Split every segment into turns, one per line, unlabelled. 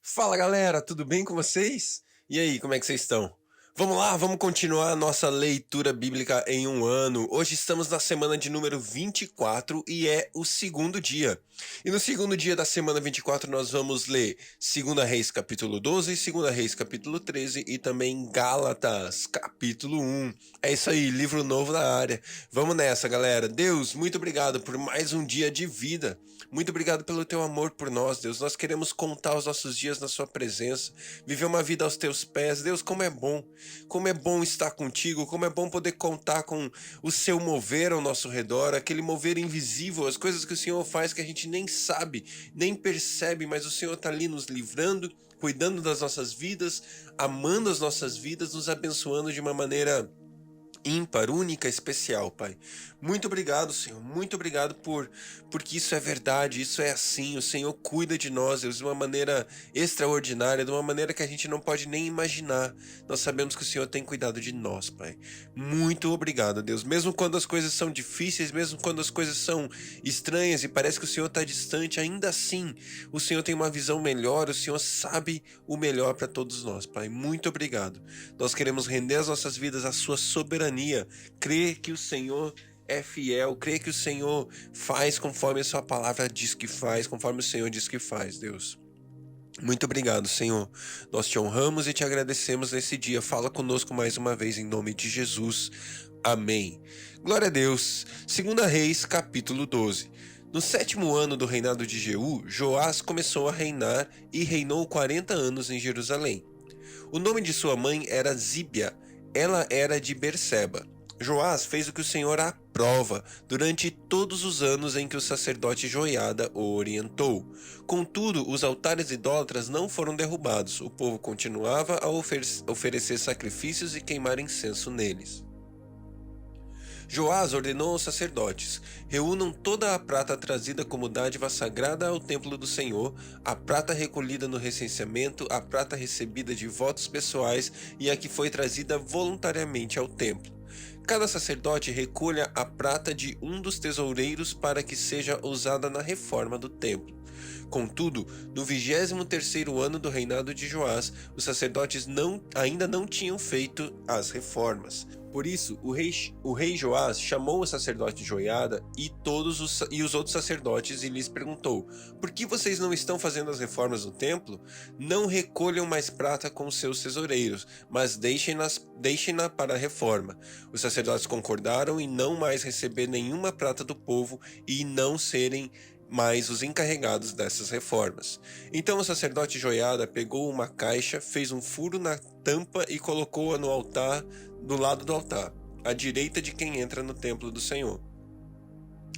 Fala galera, tudo bem com vocês? E aí, como é que vocês estão? Vamos lá, vamos continuar a nossa leitura bíblica em um ano. Hoje estamos na semana de número 24 e é o segundo dia. E no segundo dia da semana 24 nós vamos ler 2 Reis capítulo 12, 2 Reis capítulo 13 e também Gálatas capítulo 1. É isso aí, livro novo na área. Vamos nessa, galera. Deus, muito obrigado por mais um dia de vida. Muito obrigado pelo teu amor por nós, Deus. Nós queremos contar os nossos dias na sua presença, viver uma vida aos teus pés. Deus, como é bom. Como é bom estar contigo, como é bom poder contar com o seu mover ao nosso redor, aquele mover invisível, as coisas que o Senhor faz que a gente nem sabe, nem percebe, mas o Senhor está ali nos livrando, cuidando das nossas vidas, amando as nossas vidas, nos abençoando de uma maneira ímpar, única, especial, Pai. Muito obrigado, Senhor. Muito obrigado porque isso é verdade, isso é assim. O Senhor cuida de nós, Deus, de uma maneira extraordinária, de uma maneira que a gente não pode nem imaginar. Nós sabemos que o Senhor tem cuidado de nós, Pai. Muito obrigado, Deus. Mesmo quando as coisas são difíceis, mesmo quando as coisas são estranhas e parece que o Senhor está distante, ainda assim, o Senhor tem uma visão melhor, o Senhor sabe o melhor para todos nós, Pai. Muito obrigado. Nós queremos render as nossas vidas à sua soberania, crer que o Senhor é fiel, crer que o Senhor faz conforme a sua palavra diz que faz, conforme o Senhor diz que faz, Deus. Muito obrigado, Senhor. Nós te honramos e te agradecemos nesse dia. Fala conosco mais uma vez em nome de Jesus. Amém. Glória a Deus. 2 Reis, capítulo 12. No 7º ano do reinado de Jeú, Joás começou a reinar e reinou 40 anos em Jerusalém. O nome de sua mãe era Zíbia, ela era de Berseba. Joás fez o que o Senhor aprova durante todos os anos em que o sacerdote Joiada o orientou. Contudo, os altares idólatras não foram derrubados, o povo continuava a oferecer sacrifícios e queimar incenso neles. Joás ordenou aos sacerdotes: reúnam toda a prata trazida como dádiva sagrada ao templo do Senhor, a prata recolhida no recenseamento, a prata recebida de votos pessoais e a que foi trazida voluntariamente ao templo. Cada sacerdote recolha a prata de um dos tesoureiros para que seja usada na reforma do templo. Contudo, no 23º ano do reinado de Joás, os sacerdotes ainda não tinham feito as reformas. Por isso, o rei Joás chamou o sacerdote Joiada e os outros sacerdotes e lhes perguntou: por que vocês não estão fazendo as reformas no templo? Não recolham mais prata com seus tesoureiros, mas deixem-na para a reforma. Os sacerdotes concordaram em não mais receber nenhuma prata do povo e não serem mais os encarregados dessas reformas. Então o sacerdote Joiada pegou uma caixa, fez um furo na tampa e colocou-a no altar, do lado do altar, à direita de quem entra no templo do Senhor.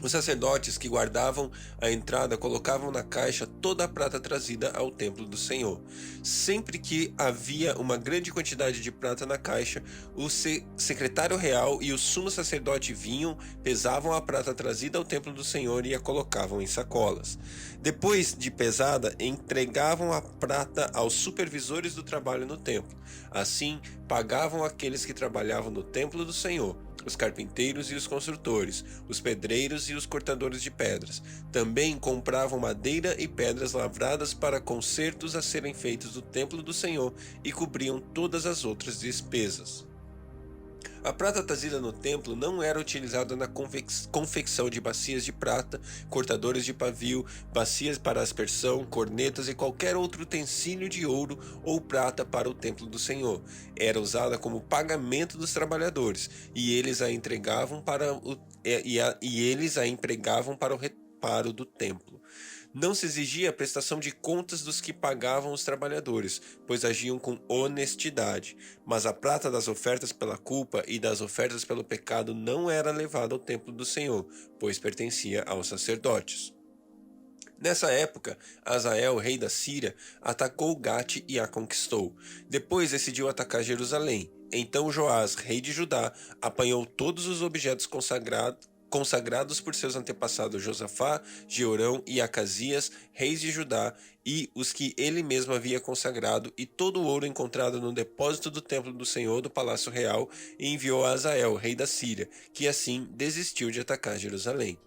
Os sacerdotes que guardavam a entrada colocavam na caixa toda a prata trazida ao templo do Senhor. Sempre que havia uma grande quantidade de prata na caixa, o secretário real e o sumo sacerdote vinham, pesavam a prata trazida ao templo do Senhor e a colocavam em sacolas. Depois de pesada, entregavam a prata aos supervisores do trabalho no templo. Assim, pagavam aqueles que trabalhavam no templo do Senhor: os carpinteiros e os construtores, os pedreiros e os cortadores de pedras. Também compravam madeira e pedras lavradas para consertos a serem feitos do templo do Senhor e cobriam todas as outras despesas. A prata trazida no templo não era utilizada na confecção de bacias de prata, cortadores de pavio, bacias para aspersão, cornetas e qualquer outro utensílio de ouro ou prata para o templo do Senhor. Era usada como pagamento dos trabalhadores, e eles a empregavam para o reparo do templo. Não se exigia a prestação de contas dos que pagavam os trabalhadores, pois agiam com honestidade. Mas a prata das ofertas pela culpa e das ofertas pelo pecado não era levada ao templo do Senhor, pois pertencia aos sacerdotes. Nessa época, Azael, rei da Síria, atacou Gate e a conquistou. Depois decidiu atacar Jerusalém. Então Joás, rei de Judá, apanhou todos os objetos consagrados por seus antepassados Josafá, Jeorão e Acasias, reis de Judá, e os que ele mesmo havia consagrado, e todo o ouro encontrado no depósito do templo do Senhor do palácio real, e enviou a Azael, rei da Síria, que assim desistiu de atacar Jerusalém.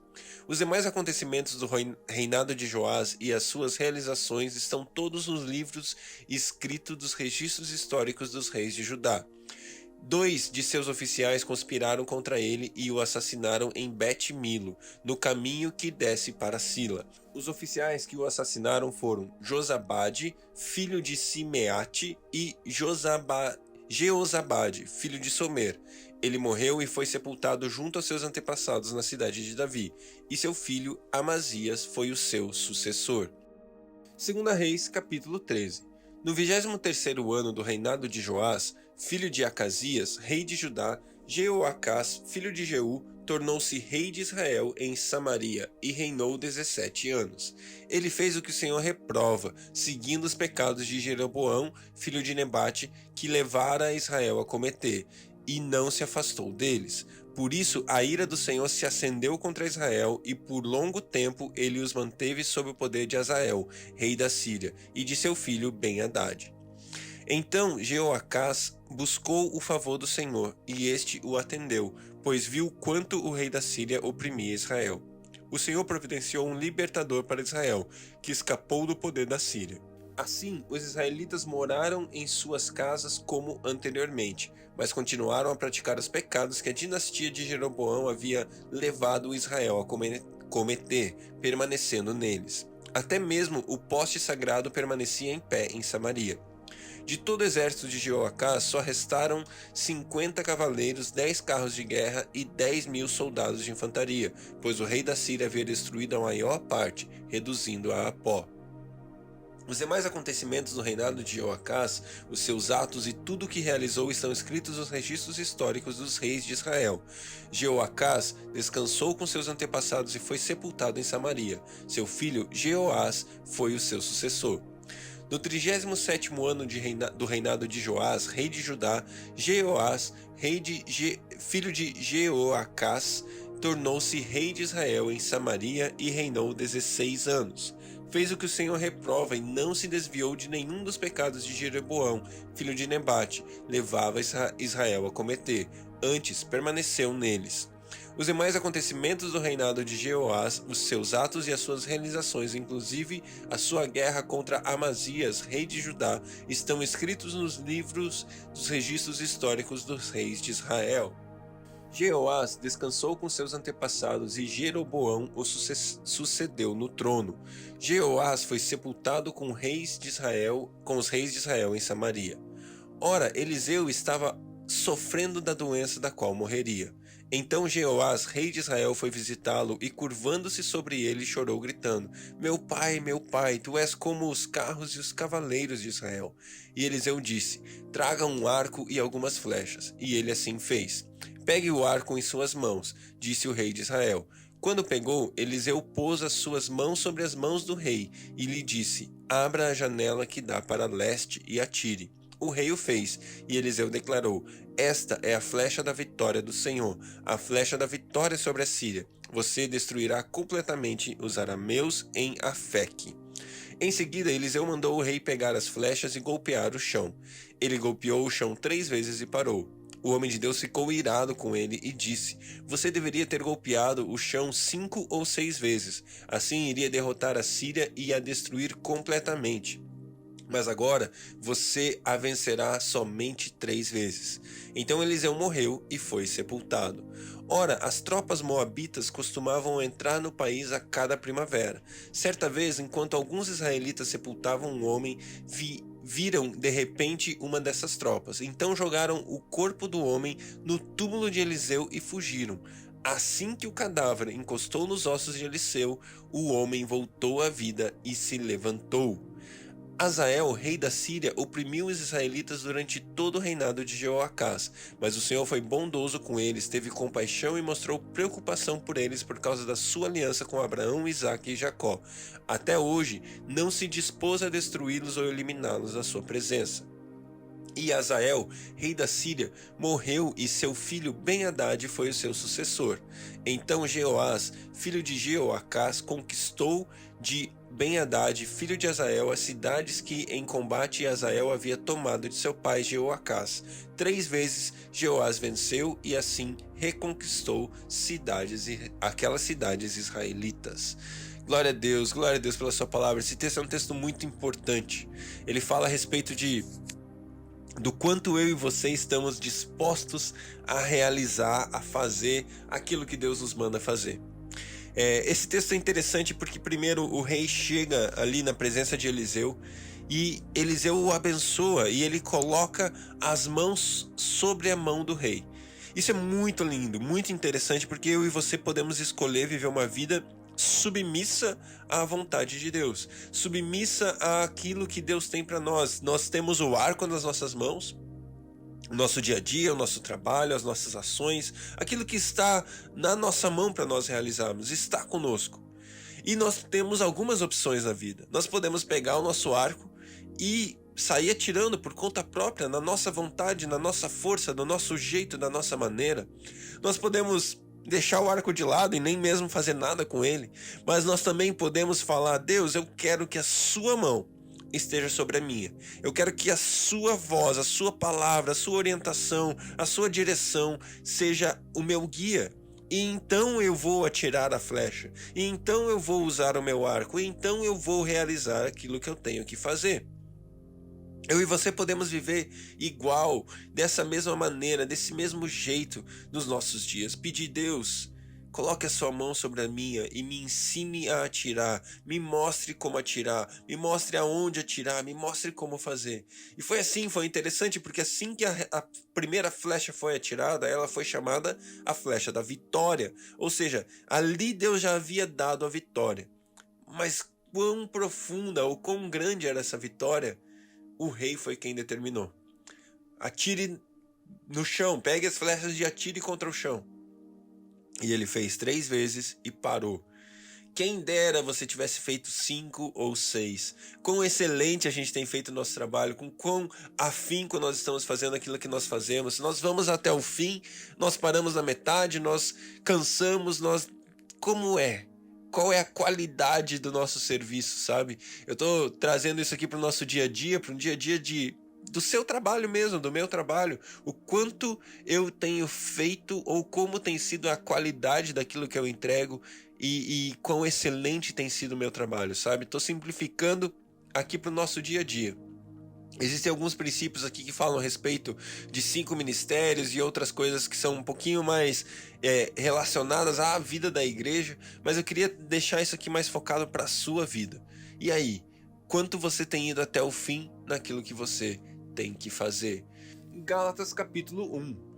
Os demais acontecimentos do reinado de Joás e as suas realizações estão todos nos livros escritos dos registros históricos dos reis de Judá. 2 de seus oficiais conspiraram contra ele e o assassinaram em Bet-Milo, no caminho que desce para Sila. Os oficiais que o assassinaram foram Josabade, filho de Simeate, e Jeozabade, filho de Somer. Ele morreu e foi sepultado junto aos seus antepassados na cidade de Davi, e seu filho Amazias foi o seu sucessor. 2 Reis, capítulo 13. No 23º ano do reinado de Joás, filho de Acasias, rei de Judá, Jeoacás, filho de Jeú, tornou-se rei de Israel em Samaria e reinou 17 anos. Ele fez o que o Senhor reprova, seguindo os pecados de Jeroboão, filho de Nebate, que levara Israel a cometer, e não se afastou deles. Por isso a ira do Senhor se acendeu contra Israel, e por longo tempo ele os manteve sob o poder de Hazael, rei da Síria, e de seu filho Ben-Hadad. Então Jeoacás buscou o favor do Senhor, e este o atendeu, pois viu quanto o rei da Síria oprimia Israel. O Senhor providenciou um libertador para Israel, que escapou do poder da Síria. Assim, os israelitas moraram em suas casas como anteriormente, mas continuaram a praticar os pecados que a dinastia de Jeroboão havia levado Israel a cometer, permanecendo neles. Até mesmo o poste sagrado permanecia em pé em Samaria. De todo o exército de Jeoacás só restaram 50 cavaleiros, 10 carros de guerra e 10.000 soldados de infantaria, pois o rei da Síria havia destruído a maior parte, reduzindo-a a pó. Os demais acontecimentos do reinado de Jeoacás, os seus atos e tudo o que realizou estão escritos nos registros históricos dos reis de Israel. Jeoacás descansou com seus antepassados e foi sepultado em Samaria. Seu filho Jeoás foi o seu sucessor. No 37º ano do reinado de Joás, rei de Judá, Jeoás, filho de Jeoacás, tornou-se rei de Israel em Samaria e reinou 16 anos. Fez o que o Senhor reprova e não se desviou de nenhum dos pecados de Jeroboão, filho de Nebate, levava Israel a cometer. Antes, permaneceu neles. Os demais acontecimentos do reinado de Jeoás, os seus atos e as suas realizações, inclusive a sua guerra contra Amazias, rei de Judá, estão escritos nos livros dos registros históricos dos reis de Israel. Jeoás descansou com seus antepassados e Jeroboão o sucedeu no trono. Jeoás foi sepultado com os reis de Israel em Samaria. Ora, Eliseu estava sofrendo da doença da qual morreria. Então Jeoás, rei de Israel, foi visitá-lo e, curvando-se sobre ele, chorou, gritando: meu pai, tu és como os carros e os cavaleiros de Israel. E Eliseu disse: traga um arco e algumas flechas. E ele assim fez. Pegue o arco em suas mãos, disse o rei de Israel. Quando pegou, Eliseu pôs as suas mãos sobre as mãos do rei e lhe disse: abra a janela que dá para leste e atire. O rei o fez, e Eliseu declarou: esta é a flecha da vitória do Senhor, a flecha da vitória sobre a Síria. Você destruirá completamente os arameus em Afeque. Em seguida, Eliseu mandou o rei pegar as flechas e golpear o chão. Ele golpeou o chão 3 vezes e parou. O homem de Deus ficou irado com ele e disse: você deveria ter golpeado o chão 5 ou 6 vezes. Assim iria derrotar a Síria e a destruir completamente. Mas agora você a vencerá somente 3 vezes. Então Eliseu morreu e foi sepultado. Ora, as tropas moabitas costumavam entrar no país a cada primavera. Certa vez, enquanto alguns israelitas sepultavam um homem, viram de repente uma dessas tropas. Então jogaram o corpo do homem no túmulo de Eliseu e fugiram. Assim que o cadáver encostou nos ossos de Eliseu, o homem voltou à vida e se levantou. Hazael, rei da Síria, oprimiu os israelitas durante todo o reinado de Jeoacás, mas o Senhor foi bondoso com eles, teve compaixão e mostrou preocupação por eles por causa da sua aliança com Abraão, Isaque e Jacó. Até hoje, não se dispôs a destruí-los ou eliminá-los da sua presença. E Hazael, rei da Síria, morreu e seu filho Ben-Hadad foi o seu sucessor. Então Jeoás, filho de Jeoacás, conquistou de Ben-Hadad, filho de Azael, as cidades que em combate Azael havia tomado de seu pai Jeoacás. 3 vezes Jeoás venceu e assim reconquistou aquelas cidades israelitas. Glória a Deus pela sua palavra. Esse texto é um texto muito importante. Ele fala a respeito do quanto eu e você estamos dispostos a realizar, a fazer aquilo que Deus nos manda fazer. Esse texto é interessante porque primeiro o rei chega ali na presença de Eliseu e Eliseu o abençoa e ele coloca as mãos sobre a mão do rei. Isso é muito lindo, muito interessante, porque eu e você podemos escolher viver uma vida submissa à vontade de Deus, submissa àquilo que Deus tem para nós. Nós temos o arco nas nossas mãos, o nosso dia a dia, o nosso trabalho, as nossas ações, aquilo que está na nossa mão para nós realizarmos, está conosco. E nós temos algumas opções na vida. Nós podemos pegar o nosso arco e sair atirando por conta própria, na nossa vontade, na nossa força, do nosso jeito, da nossa maneira. Nós podemos deixar o arco de lado e nem mesmo fazer nada com ele, mas nós também podemos falar: Deus, eu quero que a sua mão esteja sobre a minha. Eu quero que a sua voz, a sua palavra, a sua orientação, a sua direção seja o meu guia. E então eu vou atirar a flecha, e então eu vou usar o meu arco, e então eu vou realizar aquilo que eu tenho que fazer. Eu e você podemos viver igual, dessa mesma maneira, desse mesmo jeito nos nossos dias. Pedir: Deus, coloque a sua mão sobre a minha e me ensine a atirar, me mostre como atirar, me mostre aonde atirar, me mostre como fazer. E foi assim, foi interessante, porque assim que a primeira flecha foi atirada, ela foi chamada a flecha da vitória. Ou seja, ali Deus já havia dado a vitória. Mas quão profunda ou quão grande era essa vitória, o rei foi quem determinou. Atire no chão, pegue as flechas e atire contra o chão. E ele fez 3 vezes e parou. Quem dera você tivesse feito 5 ou 6. Quão excelente a gente tem feito o nosso trabalho, com quão afinco nós estamos fazendo aquilo que nós fazemos. Nós vamos até o fim, nós paramos na metade, nós cansamos, como é? Qual é a qualidade do nosso serviço, sabe? Eu tô trazendo isso aqui para o nosso dia a dia, para um dia a dia do seu trabalho mesmo, do meu trabalho. O quanto eu tenho feito ou como tem sido a qualidade daquilo que eu entrego e quão excelente tem sido o meu trabalho, sabe? Tô simplificando aqui para o nosso dia a dia. Existem alguns princípios aqui que falam a respeito de 5 ministérios e outras coisas que são um pouquinho mais relacionadas à vida da igreja, mas eu queria deixar isso aqui mais focado para a sua vida. E aí, quanto você tem ido até o fim naquilo que você tem que fazer? Gálatas capítulo 1.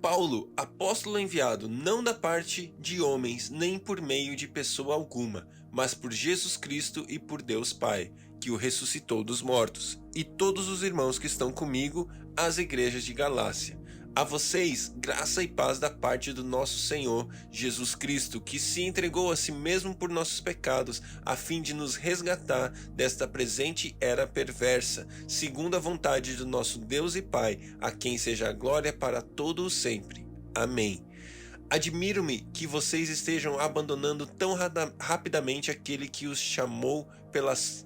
Paulo, apóstolo enviado, não da parte de homens, nem por meio de pessoa alguma, mas por Jesus Cristo e por Deus Pai, que o ressuscitou dos mortos, e todos os irmãos que estão comigo, às igrejas de Galácia. A vocês, graça e paz da parte do nosso Senhor Jesus Cristo, que se entregou a si mesmo por nossos pecados, a fim de nos resgatar desta presente era perversa, segundo a vontade do nosso Deus e Pai, a quem seja a glória para todo o sempre. Amém. Admiro-me que vocês estejam abandonando tão rapidamente aquele que os chamou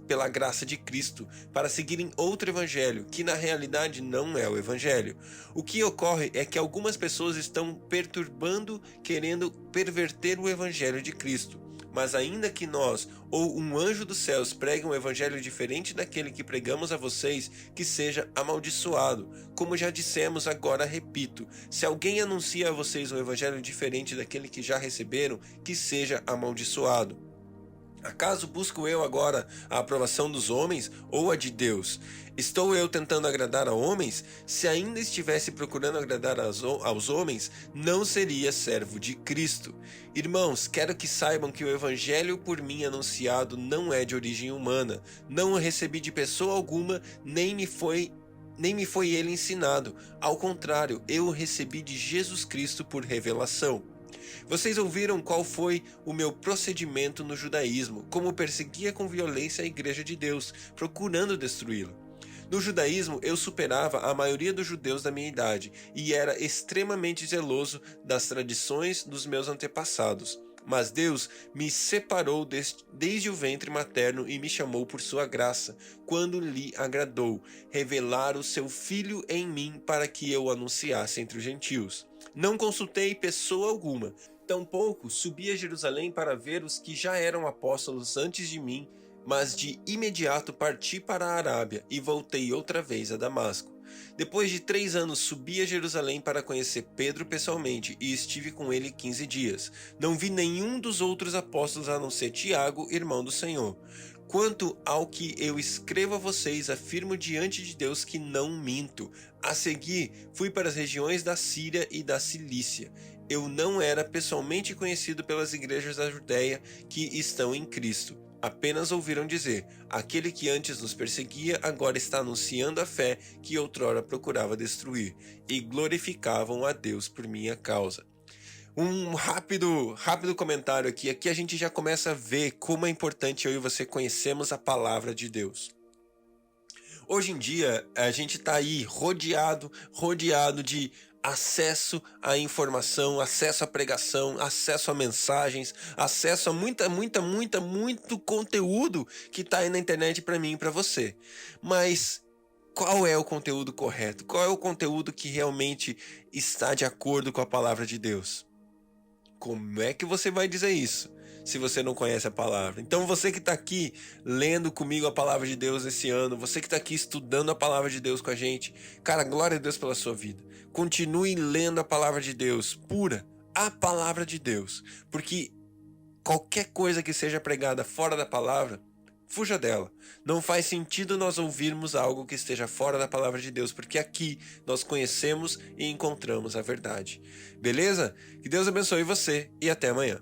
pela graça de Cristo para seguirem outro evangelho, que na realidade não é o evangelho. O que ocorre é que algumas pessoas estão perturbando, querendo perverter o evangelho de Cristo. Mas ainda que nós ou um anjo dos céus pregue um evangelho diferente daquele que pregamos a vocês, que seja amaldiçoado. Como já dissemos, agora repito: se alguém anuncia a vocês um evangelho diferente daquele que já receberam, que seja amaldiçoado. Acaso busco eu agora a aprovação dos homens ou a de Deus? Estou eu tentando agradar a homens? Se ainda estivesse procurando agradar aos homens, não seria servo de Cristo. Irmãos, quero que saibam que o evangelho por mim anunciado não é de origem humana. Não o recebi de pessoa alguma, nem me foi ele ensinado. Ao contrário, eu o recebi de Jesus Cristo por revelação. Vocês ouviram qual foi o meu procedimento no judaísmo, como perseguia com violência a igreja de Deus, procurando destruí-la. No judaísmo, eu superava a maioria dos judeus da minha idade e era extremamente zeloso das tradições dos meus antepassados. Mas Deus me separou desde o ventre materno e me chamou por sua graça, quando lhe agradou revelar o seu Filho em mim para que eu anunciasse entre os gentios. Não consultei pessoa alguma, tampouco subi a Jerusalém para ver os que já eram apóstolos antes de mim, mas de imediato parti para a Arábia e voltei outra vez a Damasco. Depois de 3 anos subi a Jerusalém para conhecer Pedro pessoalmente e estive com ele 15 dias. Não vi nenhum dos outros apóstolos a não ser Tiago, irmão do Senhor. Quanto ao que eu escrevo a vocês, afirmo diante de Deus que não minto. A seguir, fui para as regiões da Síria e da Cilícia. Eu não era pessoalmente conhecido pelas igrejas da Judéia que estão em Cristo. Apenas ouviram dizer: aquele que antes nos perseguia agora está anunciando a fé que outrora procurava destruir, e glorificavam a Deus por minha causa. Um rápido comentário aqui. Aqui a gente já começa a ver como é importante eu e você conhecermos a palavra de Deus. Hoje em dia, a gente está aí rodeado de acesso à informação, acesso à pregação, acesso a mensagens, acesso a muito conteúdo que está aí na internet para mim e para você. Mas qual é o conteúdo correto? Qual é o conteúdo que realmente está de acordo com a palavra de Deus? Como é que você vai dizer isso se você não conhece a palavra? Então você que está aqui lendo comigo a palavra de Deus esse ano, você que está aqui estudando a palavra de Deus com a gente, cara, glória a Deus pela sua vida. Continue lendo a palavra de Deus, pura, a palavra de Deus, porque qualquer coisa que seja pregada fora da palavra, fuja dela. Não faz sentido nós ouvirmos algo que esteja fora da palavra de Deus, porque aqui nós conhecemos e encontramos a verdade. Beleza? Que Deus abençoe você e até amanhã.